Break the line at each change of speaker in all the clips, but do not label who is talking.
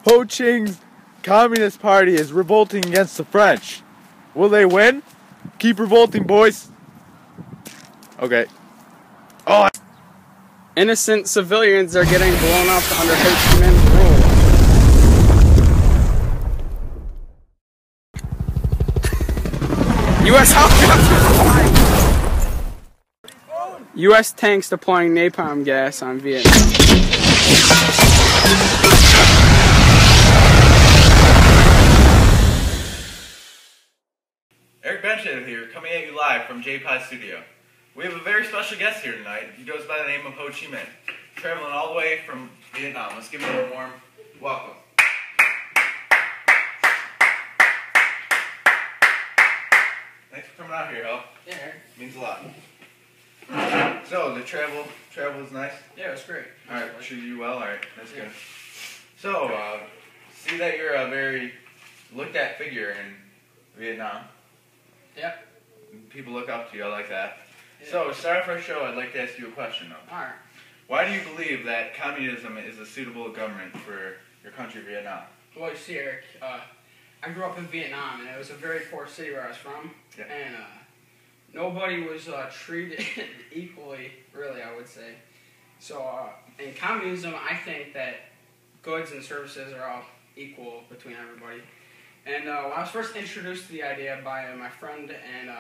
Ho Chi's Communist Party is revolting against the French. Will they win? Keep revolting, boys. Okay. Oh.
Innocent civilians are getting blown up under Ho Chi Minh's rule. U.S. tanks deploying napalm gas on Vietnam.
Eric Benchhead here, coming at you live from J-Pod Studio. We have a very special guest here tonight. He goes by the name of Ho Chi Minh, traveling all the way from Vietnam. Let's give him a warm welcome. Thanks for coming out here, Ho.
Yeah.
Means a lot. So, the travel was nice?
Yeah, it was great.
Alright, treated you well? Alright, that's good. So, see that you're a very looked at figure in Vietnam.
Yep.
People look up to you, I like that. Yeah. So, to start off our show, I'd like to ask you a question though.
Alright.
Why do you believe that communism is a suitable government for your country, Vietnam?
Well, you see, Eric, I grew up in Vietnam, and it was a very poor city where I was from, and nobody was treated equally, really, I would say. So, in communism, I think that goods and services are all equal between everybody. And when I was first introduced to the idea by my friend, and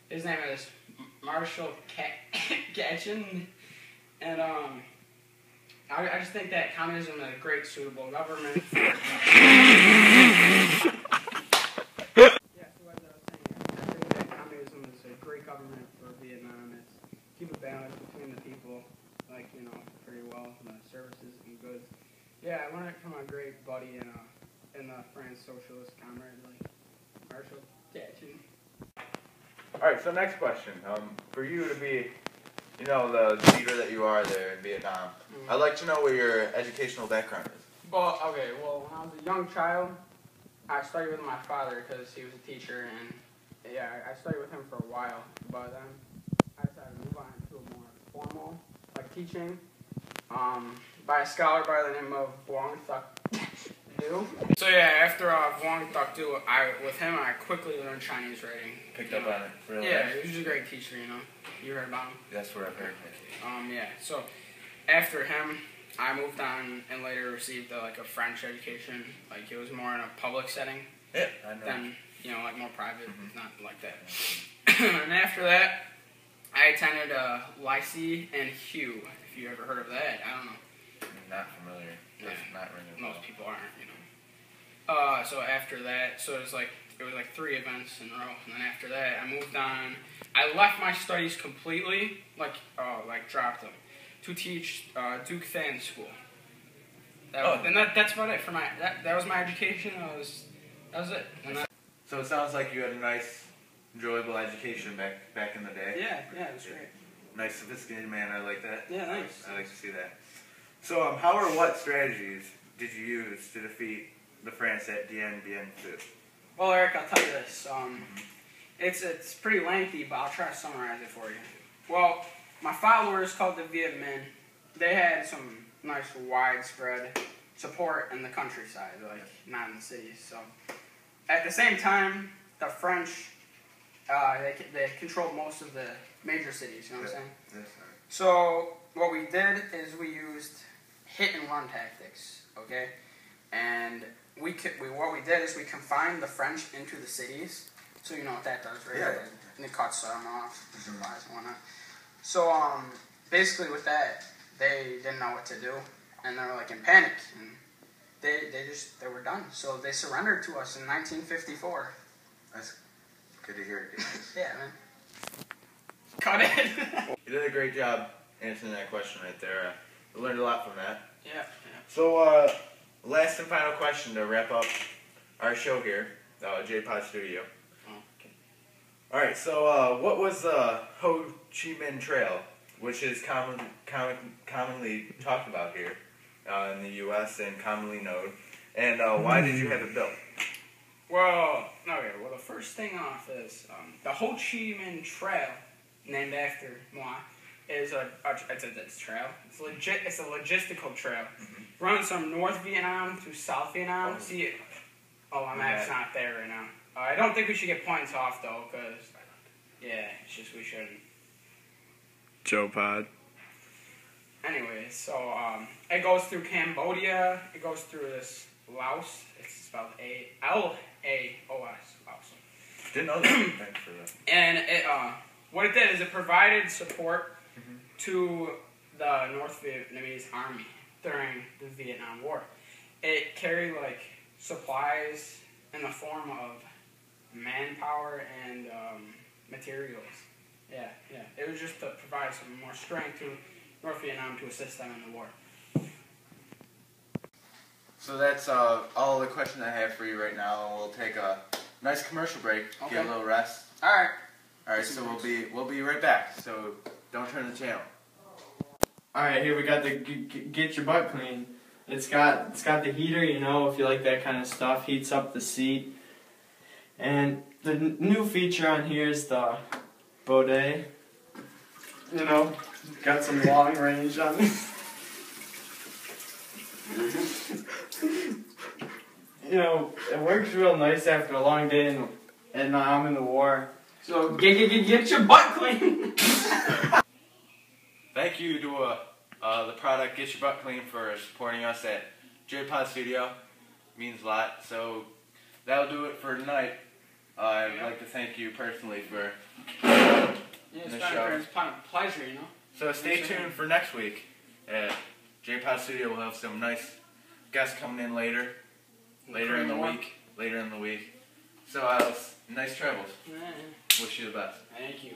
his name is Marshall Gatchin, and I just think that communism is a great, suitable government for... Yeah, so as I was saying, I think that communism is a great government for Vietnam. It's keep a balance between the people, like, you know, pretty well, the services and goods. Yeah, I learned it from a great buddy in the French socialist comrade, like Marshall Gatchin.
Alright, so next question. For you to be, you know, the leader that you are there in Vietnam, I'd like to know what your educational background is.
Well, okay, well, when I was a young child, I studied with my father because he was a teacher, and yeah, I studied with him for a while, but then I decided to move on to a more formal, like, teaching, by a scholar by the name of Vuong Thuc Du. So yeah, after Vuong Thuc Du, with him, I quickly learned Chinese writing.
Picked up on it, really?
Yeah, he was a great teacher, you know. You heard about him?
That's what I've heard.
Yeah, so after him, I moved on and later received like a French education. Like, it was more in a public setting.
Yeah, I know.
Than, you know, like more private, not like that. And after that, I attended Lycée and Hugh. If you ever heard of that, I don't know.
Not familiar.
Yeah.
Not really.
Most people aren't, you know. So after that, so it was like 3 events in a row, and then after that, I moved on. I left my studies completely, like dropped them, to teach Duc Thanh School. And that's about it for my that was my education. That was it. And
so it sounds like you had a nice, enjoyable education back in the day.
Yeah, it was great.
Nice, sophisticated man. I like that.
Yeah, nice.
I like to see that. So, how or what strategies did you use to defeat the France at Dien Bien Phu?
Well, Eric, I'll tell you this. It's pretty lengthy, but I'll try to summarize it for you. Well, my followers, called the Viet Minh, they had some nice widespread support in the countryside, like not in the cities. So, at the same time, the French, they controlled most of the major cities. You know what I'm saying?
Yes,
So what we did is we used hit and run tactics. Okay, and what we did is we confined the French into the cities. So you know what that does, right?
Yeah.
And it cuts them off, supplies and whatnot. So basically with that, they didn't know what to do, and they were like in panic, and they were done. So they surrendered to us in 1954.
That's good to hear.
Yeah, man. Cut it.
You did a great job answering that question right there. I learned a lot from that.
Yeah.
So, last and final question to wrap up our show here, J-Pod Studio.
Okay.
Alright, so what was the Ho Chi Minh Trail, which is commonly talked about here in the U.S. and commonly known, and why did you have it built?
Well, the first thing off is the Ho Chi Minh Trail, named after moi, is it's a trail. It's a logistical trail. running some North Vietnam to South Vietnam.
Oh.
See, my map's not there right now. I don't think we should get points off though, cause it's just we shouldn't.
Joe Pod.
Anyway, so it goes through Cambodia. It goes through this Laos. It's spelled Laos. Laos.
Didn't know that. Thanks for that.
And it what it did is it provided support to the North Vietnamese army during the Vietnam War. It carried like supplies in the form of manpower and materials. Yeah. It was just to provide some more strength to North Vietnam to assist them in the war.
So that's all the questions I have for you right now, and we'll take a nice commercial break, get a little rest.
All right.
All right, so we'll be right back. So don't turn the channel.
All right, here we got the get your butt clean. It's got the heater, you know, if you like that kind of stuff, heats up the seat. And the new feature on here is the bidet. You know, got some long range on it. You know, it works real nice after a long day and I'm in the war.
So get your butt clean.
Thank you to the product Get Your Butt Clean for supporting us at J-Pod Studio. Means a lot. So that'll do it for tonight. I'd like to thank you personally for
It's
the
been
show.
a pleasure, you know.
So stay tuned for next week at J-Pod Studio. We'll have some nice guests coming in later in the week. So nice travels.
Yeah.
Wish you the best.
Thank you.